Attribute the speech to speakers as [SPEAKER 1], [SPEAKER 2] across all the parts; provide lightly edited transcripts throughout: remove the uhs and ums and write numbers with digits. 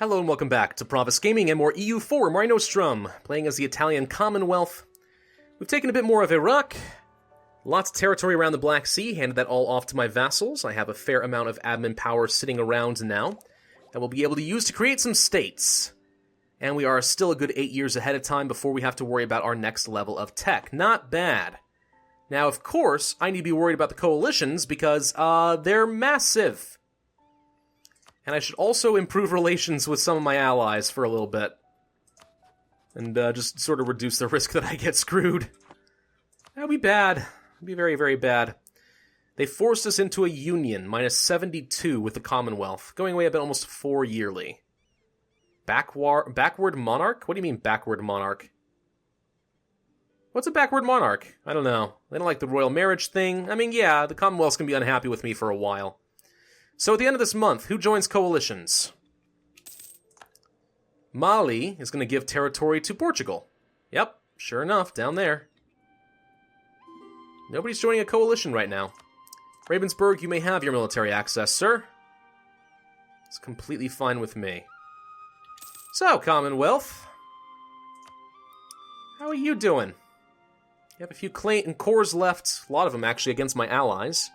[SPEAKER 1] Hello and welcome back to Pravus Gaming and more EU4 Mare Nostrum, playing as the Italian Commonwealth. We've taken a bit more of Iraq, lots of territory around the Black Sea, handed that all off to my vassals. I have a fair amount of admin power sitting around now that we'll be able to use to create some states. And we are still a good 8 years ahead of time before we have to worry about our next level of tech. Not bad. Now, of course, I need to be worried about the coalitions because they're massive. And I should also improve relations with some of my allies for a little bit. And just sort of reduce the risk that I get screwed. That'll be bad. It'll be very, very bad. They forced us into a union, minus 72 with the Commonwealth, going away about almost 4 yearly. Backward monarch? What do you mean backward monarch? What's a backward monarch? I don't know. They don't like the royal marriage thing. I mean, yeah, the Commonwealth's gonna be unhappy with me for a while. So at the end of this month, who joins coalitions? Mali is going to give territory to Portugal. Yep, sure enough, down there. Nobody's joining a coalition right now. Ravensburg, you may have your military access, sir. It's completely fine with me. So, Commonwealth. How are you doing? You have a few cores left, a lot of them actually against my allies.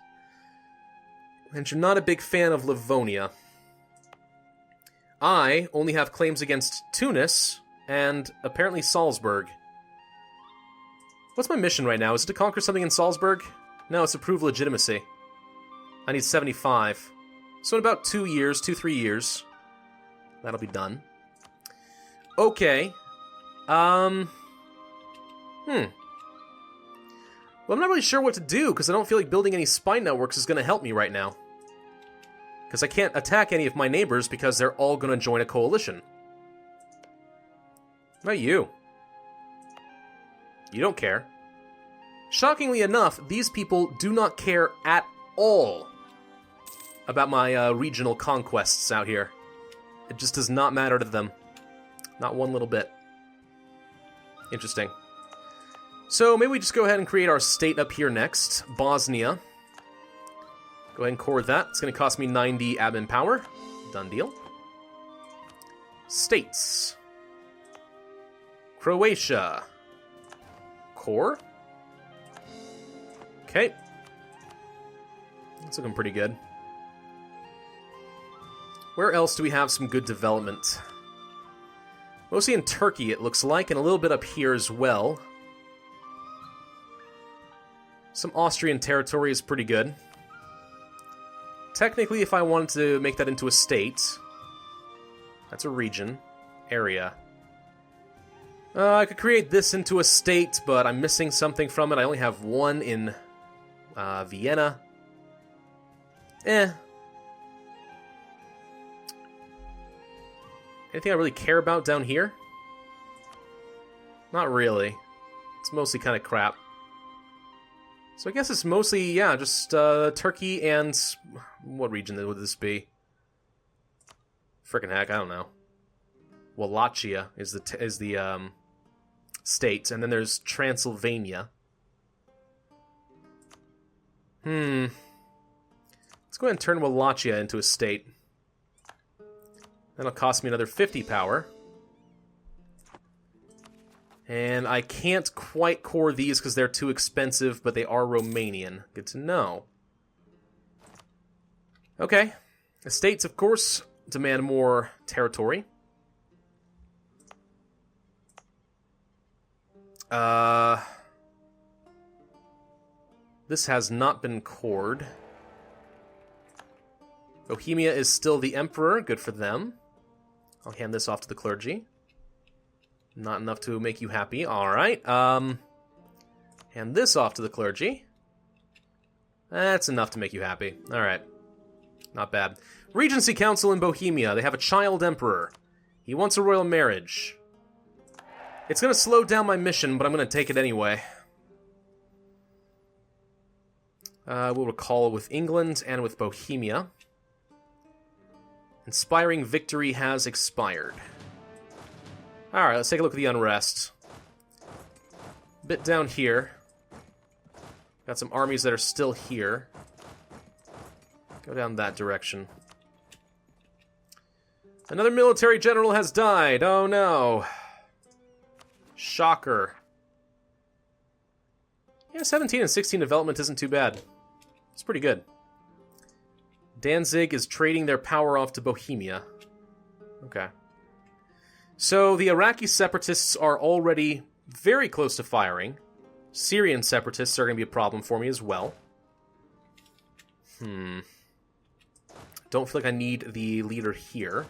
[SPEAKER 1] And you're not a big fan of Livonia. I only have claims against Tunis and apparently Salzburg. What's my mission right now? Is it to conquer something in Salzburg? No, it's to prove legitimacy. I need 75. So in about 2 years, 3 years, that'll be done. Okay. Well, I'm not really sure what to do, because I don't feel like building any spy networks is going to help me right now. Because I can't attack any of my neighbors because they're all going to join a coalition. What about you? You don't care. Shockingly enough, these people do not care at all about my regional conquests out here. It just does not matter to them. Not one little bit. Interesting. So maybe we just go ahead and create our state up here next. Bosnia. Go ahead and core that. It's going to cost me 90 admin power. Done deal. States. Croatia. Core. Okay. That's looking pretty good. Where else do we have some good development? Mostly in Turkey, it looks like, and a little bit up here as well. Some Austrian territory is pretty good. Technically, if I wanted to make that into a state, that's a region, area. I could create this into a state, but I'm missing something from it. I only have one in Vienna. Anything I really care about down here? Not really. It's mostly kind of crap. So I guess it's mostly, yeah, just Turkey and... What region would this be? Frickin' heck, I don't know. Wallachia is the state, and then there's Transylvania. Let's go ahead and turn Wallachia into a state. That'll cost me another 50 power. And I can't quite core these because they're too expensive, but they are Romanian. Good to know. Okay. Estates, of course, demand more territory. This has not been cored. Bohemia is still the emperor. Good for them. I'll hand this off to the clergy. Not enough to make you happy. Alright. Hand this off to the clergy. That's enough to make you happy. Alright. Not bad. Regency Council in Bohemia. They have a child emperor. He wants a royal marriage. It's going to slow down my mission, but I'm going to take it anyway. We'll recall with England and with Bohemia. Inspiring victory has expired. Alright, let's take a look at the unrest. A bit down here. Got some armies that are still here. Go down that direction. Another military general has died. Oh no. Shocker. Yeah, 17 and 16 development isn't too bad. It's pretty good. Danzig is trading their power off to Bohemia. Okay. So the Iraqi separatists are already very close to firing. Syrian separatists are going to be a problem for me as well. Don't feel like I need the leader here.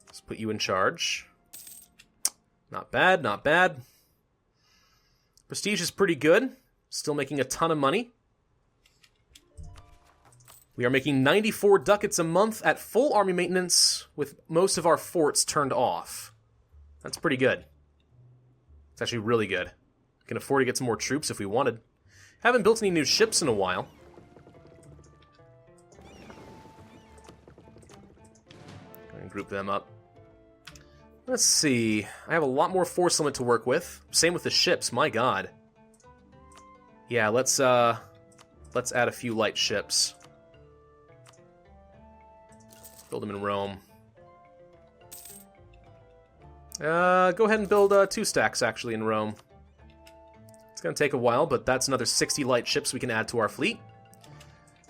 [SPEAKER 1] Let's put you in charge. Not bad, not bad. Prestige is pretty good. Still making a ton of money. We are making 94 ducats a month at full army maintenance with most of our forts turned off. That's pretty good. It's actually really good. We can afford to get some more troops if we wanted. Haven't built any new ships in a while. And group them up. Let's see. I have a lot more force limit to work with. Same with the ships, my god. Yeah, let's add a few light ships. Build them in Rome. Go ahead and build 2 stacks, actually, in Rome. It's going to take a while, but that's another 60 light ships we can add to our fleet.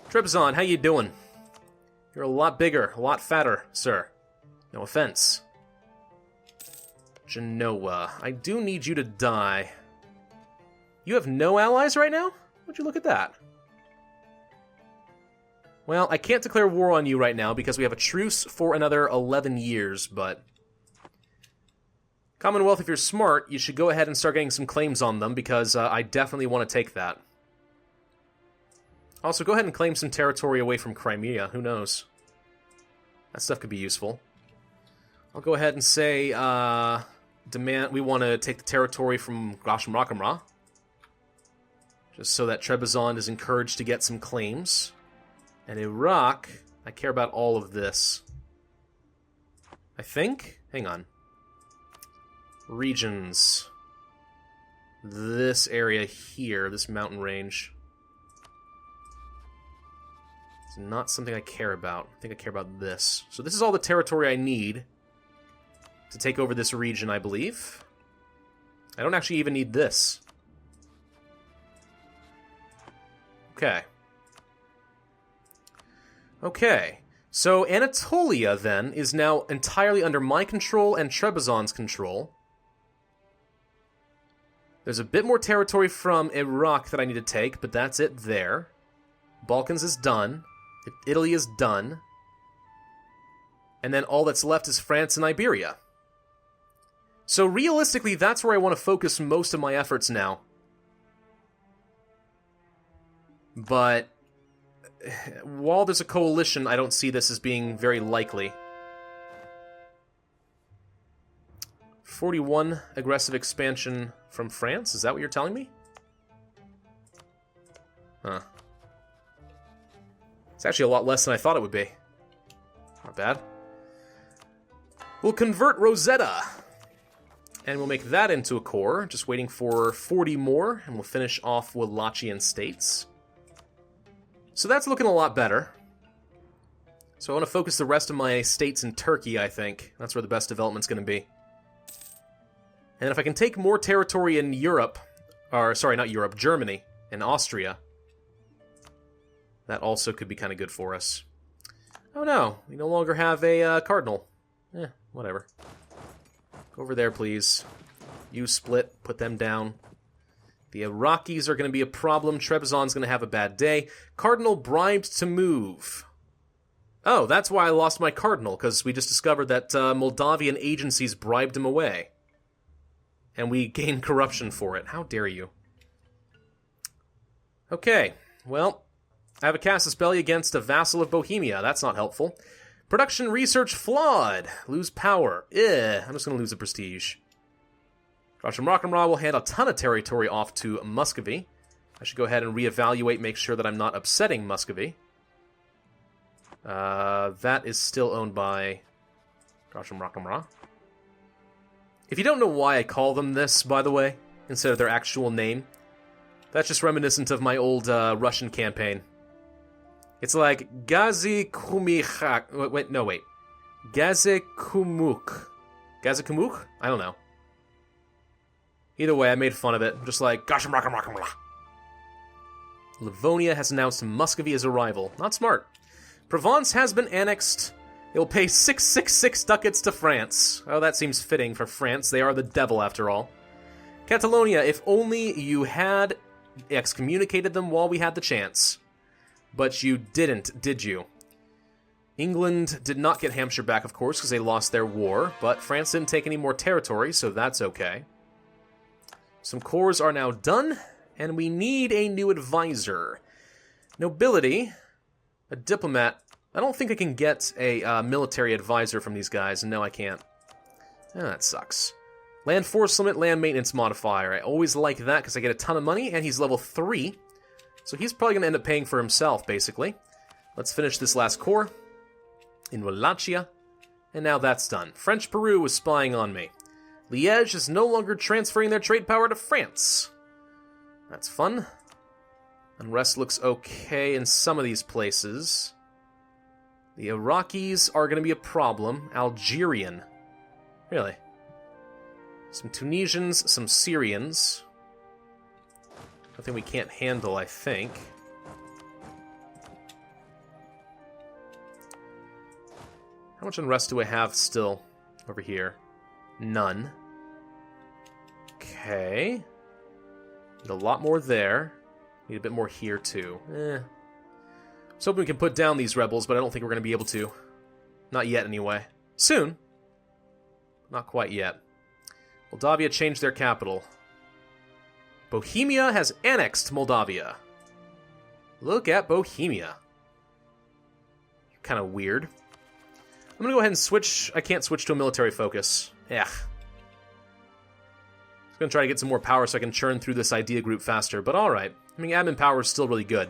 [SPEAKER 1] Trebizond, how you doing? You're a lot bigger, a lot fatter, sir. No offense. Genoa, I do need you to die. You have no allies right now? Would you look at that? Well, I can't declare war on you right now because we have a truce for another 11 years, but... Commonwealth, if you're smart, you should go ahead and start getting some claims on them because I definitely want to take that. Also, go ahead and claim some territory away from Crimea. Who knows? That stuff could be useful. I'll go ahead and say, we want to take the territory from Grasham Rakamra. Just so that Trebizond is encouraged to get some claims. And Iraq, I care about all of this. I think? Hang on. Regions. This area here, this mountain range. It's not something I care about. I think I care about this. So this is all the territory I need to take over this region, I believe. I don't actually even need this. Okay. Okay. So Anatolia, then, is now entirely under my control and Trebizond's control. There's a bit more territory from Iraq that I need to take, but that's it there. Balkans is done. Italy is done. And then all that's left is France and Iberia. So realistically, that's where I want to focus most of my efforts now. But while there's a coalition, I don't see this as being very likely. 41 aggressive expansion from France? Is that what you're telling me? Huh. It's actually a lot less than I thought it would be. Not bad. We'll convert Rosetta. And we'll make that into a core. Just waiting for 40 more, and we'll finish off Wallachian states. So that's looking a lot better. So I want to focus the rest of my states in Turkey, I think. That's where the best development's going to be. And if I can take more territory in Europe, or sorry, not Europe, Germany and Austria, that also could be kind of good for us. Oh no, we no longer have a cardinal. Whatever. Go over there, please. You split, put them down. The Iraqis are going to be a problem. Trebizond's going to have a bad day. Cardinal bribed to move. Oh, that's why I lost my cardinal, because we just discovered that Moldavian agencies bribed him away. And we gained corruption for it. How dare you? Okay, well, I have a casus belli against a vassal of Bohemia. That's not helpful. Production research flawed. Lose power. I'm just going to lose a prestige. Grasham Rakamra will hand a ton of territory off to Muscovy. I should go ahead and reevaluate, make sure that I'm not upsetting Muscovy. That is still owned by Grasham Rakamra. If you don't know why I call them this, by the way, instead of their actual name, that's just reminiscent of my old Russian campaign. It's like Gazi Kumichak. Wait. Gazekumuk. Gazekumuk? I don't know. Either way, I made fun of it. I'm just like, Gashamrakamrakamra. Livonia has announced Muscovy as a rival. Not smart. Provence has been annexed. It will pay 666 ducats to France. Oh, that seems fitting for France. They are the devil, after all. Catalonia, if only you had excommunicated them while we had the chance. But you didn't, did you? England did not get Hampshire back, of course, because they lost their war, but France didn't take any more territory, so that's okay. Some cores are now done, and we need a new advisor. Nobility, a diplomat. I don't think I can get a military advisor from these guys. No, I can't. Oh, that sucks. Land force limit, land maintenance modifier. I always like that because I get a ton of money, and he's level 3. So he's probably going to end up paying for himself, basically. Let's finish this last core in Wallachia. And now that's done. French Peru is spying on me. Liège is no longer transferring their trade power to France. That's fun. Unrest looks okay in some of these places. The Iraqis are going to be a problem. Algerian. Really? Some Tunisians, some Syrians. Nothing we can't handle, I think. How much unrest do I have still over here? None. Okay. Need a lot more there. Need a bit more here, too. I was hoping we can put down these rebels, but I don't think we're going to be able to. Not yet, anyway. Soon. Not quite yet. Moldavia changed their capital. Bohemia has annexed Moldavia. Look at Bohemia. Kind of weird. I'm going to go ahead and switch. I can't switch to a military focus. Yeah. I'm going to try to get some more power so I can churn through this idea group faster, but alright. I mean, admin power is still really good.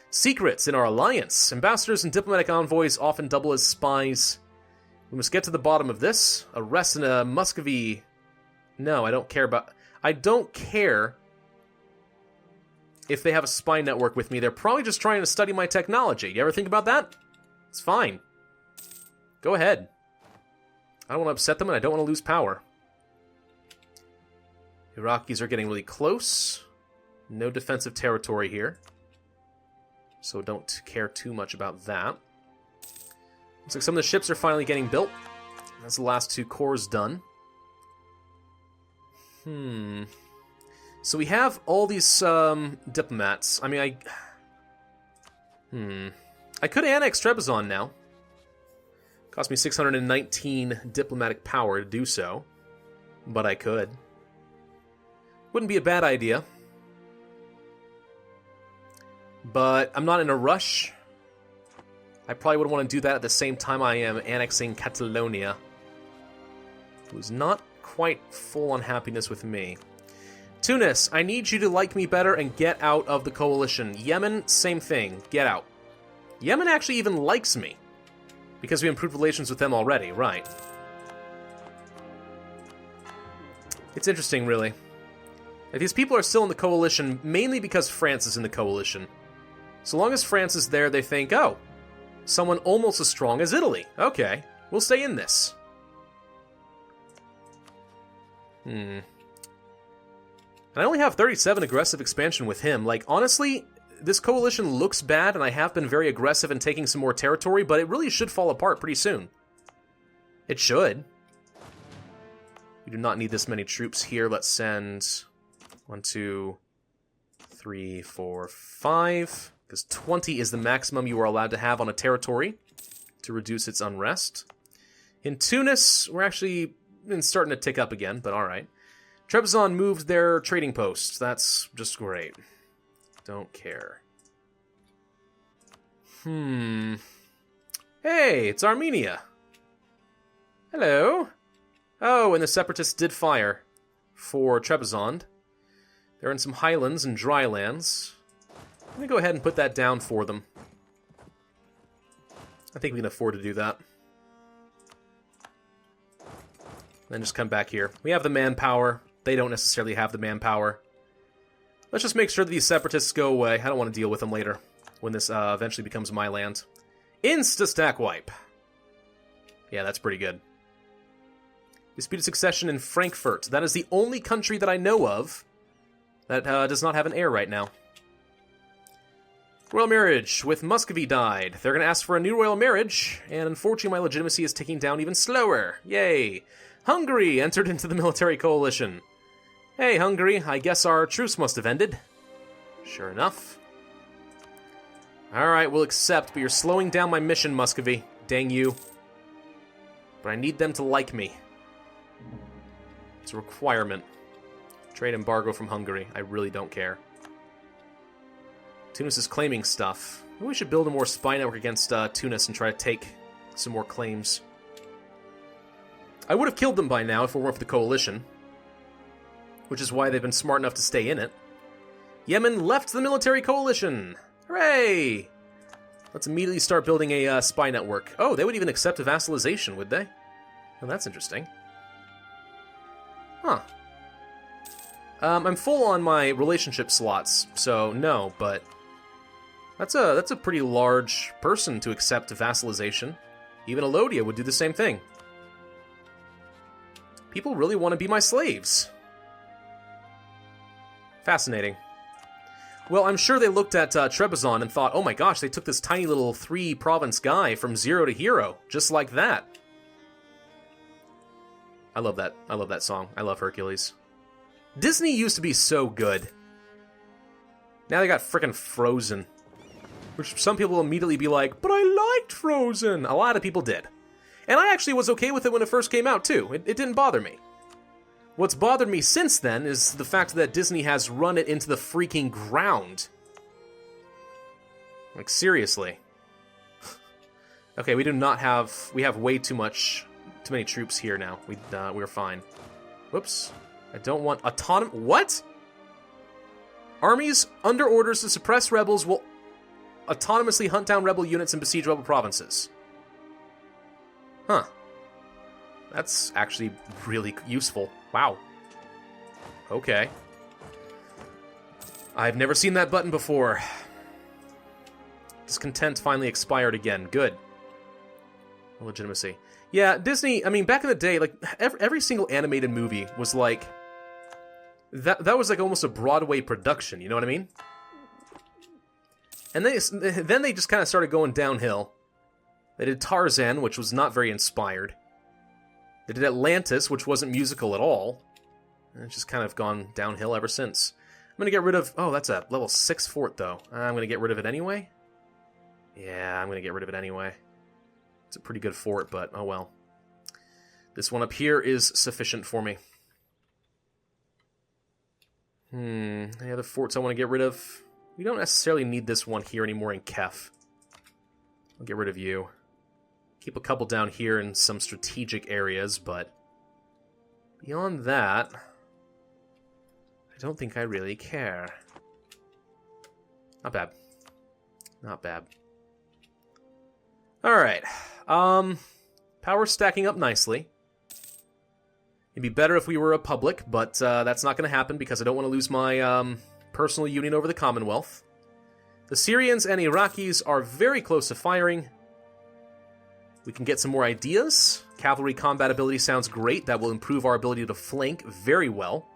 [SPEAKER 1] Secrets in our alliance. Ambassadors and diplomatic envoys often double as spies. We must get to the bottom of this. Arrest in a Muscovy. No, I don't care about... I don't care if they have a spy network with me. They're probably just trying to study my technology. You ever think about that? It's fine. Go ahead. I don't want to upset them, and I don't want to lose power. Iraqis are getting really close. No defensive territory here. So don't care too much about that. Looks like some of the ships are finally getting built. That's the last 2 cores done. So we have all these diplomats. I mean, I could annex Trebizond now. Cost me 619 diplomatic power to do so. But I could. Wouldn't be a bad idea. But I'm not in a rush. I probably would want to do that at the same time I am annexing Catalonia. Who's not quite full on happiness with me. Tunis, I need you to like me better and get out of the coalition. Yemen, same thing. Get out. Yemen actually even likes me. Because we improved relations with them already, right. It's interesting, really. Like, these people are still in the coalition mainly because France is in the coalition. So long as France is there, they think, oh, someone almost as strong as Italy. Okay, we'll stay in this. And I only have 37 aggressive expansion with him. Like, honestly, this coalition looks bad, and I have been very aggressive in taking some more territory, but it really should fall apart pretty soon. It should. We do not need this many troops here. Let's send 1, 2, 3, 4, 5. Because 20 is the maximum you are allowed to have on a territory to reduce its unrest. In Tunis, we're actually starting to tick up again, but alright. Trebizond moved their trading posts. That's just great. Don't care. Hey, it's Armenia. Hello. Oh, and the Separatists did fire for Trebizond. They're in some highlands and drylands. Let me go ahead and put that down for them. I think we can afford to do that. Then just come back here. We have the manpower. They don't necessarily have the manpower. Let's just make sure that these separatists go away. I don't want to deal with them later, when this eventually becomes my land. Insta-stack wipe. Yeah, that's pretty good. Disputed succession in Frankfurt. That is the only country that I know of that does not have an heir right now. Royal marriage with Muscovy died. They're going to ask for a new royal marriage, and unfortunately my legitimacy is ticking down even slower. Yay! Hungary entered into the military coalition. Hey, Hungary, I guess our truce must have ended. Sure enough. Alright, we'll accept, but you're slowing down my mission, Muscovy. Dang you. But I need them to like me. It's a requirement. Trade embargo from Hungary. I really don't care. Tunis is claiming stuff. Maybe we should build a more spy network against Tunis and try to take some more claims. I would have killed them by now if it weren't for the coalition, which is why they've been smart enough to stay in it. Yemen left the military coalition! Hooray! Let's immediately start building a spy network. Oh, they would even accept a vassalization, would they? Well, that's interesting. Huh. I'm full on my relationship slots, so no, but that's a pretty large person to accept vassalization. Even Elodia would do the same thing. People really want to be my slaves. Fascinating. Well, I'm sure they looked at Trebizond and thought, oh my gosh, they took this tiny little 3-province guy from 0 to hero, just like that. I love that. I love that song. I love Hercules. Disney used to be so good. Now they got frickin' Frozen. Which some people will immediately be like, but I liked Frozen! A lot of people did. And I actually was okay with it when it first came out, too. It didn't bother me. What's bothered me since then is the fact that Disney has run it into the freaking ground. Like, seriously. Okay, we do not have... We have way too many troops here now. We're fine. Whoops. I don't want autonomous... What? Armies under orders to suppress rebels will autonomously hunt down rebel units and besiege rebel provinces. Huh. That's actually really useful. Wow. Okay. I've never seen that button before. Discontent finally expired again. Good. Legitimacy. Yeah, Disney, I mean, back in the day, like, every single animated movie was like... That was like almost a Broadway production, you know what I mean? And then they just kind of started going downhill. They did Tarzan, which was not very inspired. They did Atlantis, which wasn't musical at all. And it's just kind of gone downhill ever since. I'm going to get rid of... Oh, that's a level 6 fort, though. I'm going to get rid of it anyway? Yeah, I'm going to get rid of it anyway. It's a pretty good fort, but oh well. This one up here is sufficient for me. Any other forts I want to get rid of? We don't necessarily need this one here anymore in Kef. I'll get rid of you. Keep a couple down here in some strategic areas, but beyond that, I don't think I really care. Not bad. Not bad. Alright. Power stacking up nicely. It'd be better if we were a republic, but that's not going to happen because I don't want to lose my personal union over the Commonwealth. The Syrians and Iraqis are very close to firing. We can get some more ideas. Cavalry combat ability sounds great. That will improve our ability to flank very well.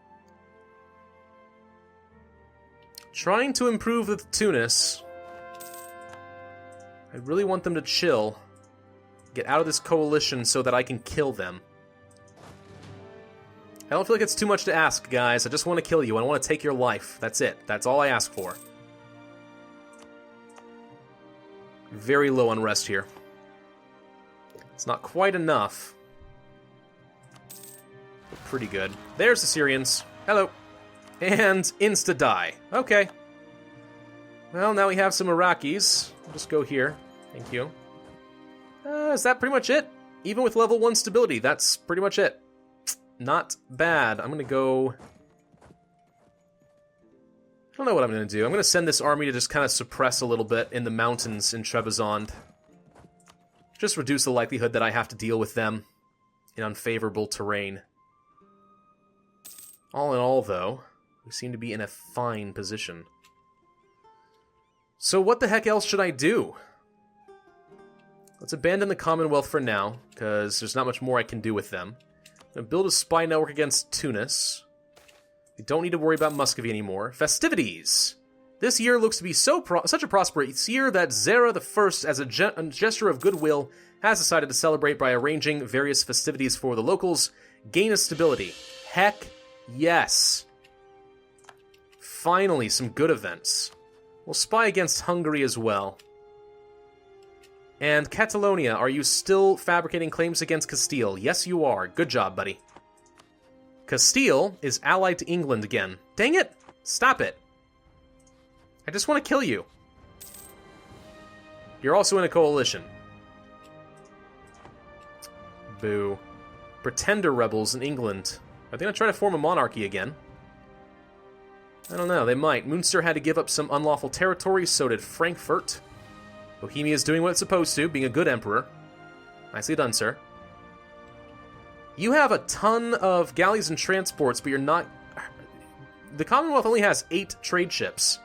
[SPEAKER 1] Trying to improve with Tunis. I really want them to chill. Get out of this coalition so that I can kill them. I don't feel like it's too much to ask, guys. I just want to kill you. I want to take your life. That's it. That's all I ask for. Very low unrest here. It's not quite enough. But pretty good. There's the Syrians. Hello. And insta-die. Okay. Well, now we have some Iraqis. I'll just go here. Thank you. Is that pretty much it? Even with level 1 stability, that's pretty much it. Not bad. I'm going to go... I don't know what I'm going to do. I'm going to send this army to just kind of suppress a little bit in the mountains in Trebizond. Just reduce the likelihood that I have to deal with them in unfavorable terrain. All in all, though, we seem to be in a fine position. So what the heck else should I do? Let's abandon the Commonwealth for now, because there's not much more I can do with them. I'm going to build a spy network against Tunis. We don't need to worry about Muscovy anymore. Festivities! This year looks to be such a prosperous year that Zara I, as a gesture of goodwill, has decided to celebrate by arranging various festivities for the locals. Gain a stability. Heck yes! Finally, some good events. We'll spy against Hungary as well. And Catalonia, are you still fabricating claims against Castile? Yes, you are. Good job, buddy. Castile is allied to England again. Dang it! Stop it. I just want to kill you. You're also in a coalition. Boo. Pretender rebels in England. Are they going to try to form a monarchy again? I don't know, they might. Munster had to give up some unlawful territory, so did Frankfurt. Bohemia is doing what it's supposed to, being a good emperor. Nicely done, sir. You have a ton of galleys and transports, but you're not... The Commonwealth only has 8 trade ships.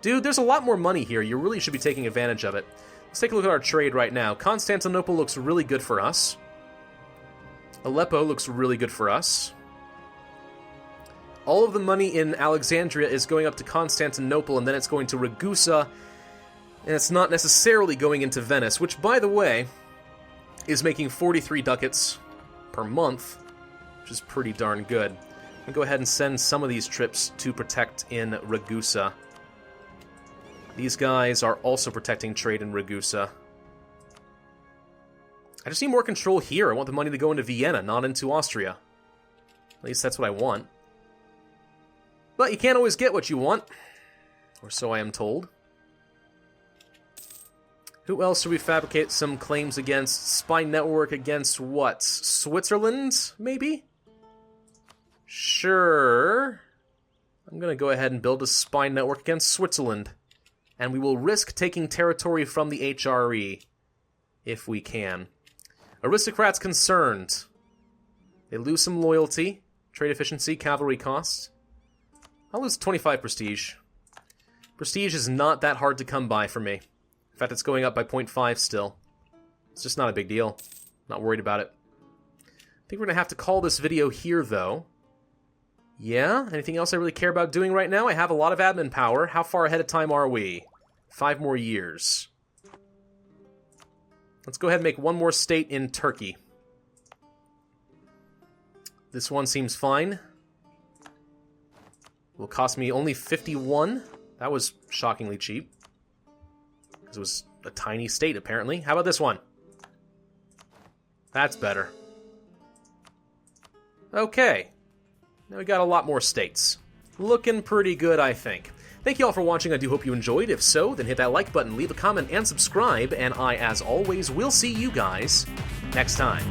[SPEAKER 1] Dude, there's a lot more money here. You really should be taking advantage of it. Let's take a look at our trade right now. Constantinople looks really good for us. Aleppo looks really good for us. All of the money in Alexandria is going up to Constantinople, and then it's going to Ragusa, and it's not necessarily going into Venice, which, by the way, is making 43 ducats per month, which is pretty darn good. I'll go ahead and send some of these trips to protect in Ragusa. These guys are also protecting trade in Ragusa. I just need more control here. I want the money to go into Vienna, not into Austria. At least that's what I want. But you can't always get what you want. Or so I am told. Who else should we fabricate some claims against? Spy network against what? Switzerland, maybe? Sure. I'm going to go ahead and build a spy network against Switzerland. And we will risk taking territory from the HRE. If we can. Aristocrats concerned. They lose some loyalty. Trade efficiency, cavalry costs. I'll lose 25 prestige. Prestige is not that hard to come by for me. In fact, it's going up by 0.5 still. It's just not a big deal. Not worried about it. I think we're going to have to call this video here, though. Yeah? Anything else I really care about doing right now? I have a lot of admin power. How far ahead of time are we? 5 more years. Let's go ahead and make one more state in Turkey. This one seems fine. Will cost me only 51. That was shockingly cheap. Because it was a tiny state, apparently. How about this one? That's better. Okay. Now we got a lot more states. Looking pretty good, I think. Thank you all for watching. I do hope you enjoyed. If so, then hit that like button, leave a comment, and subscribe. And I, as always, will see you guys next time.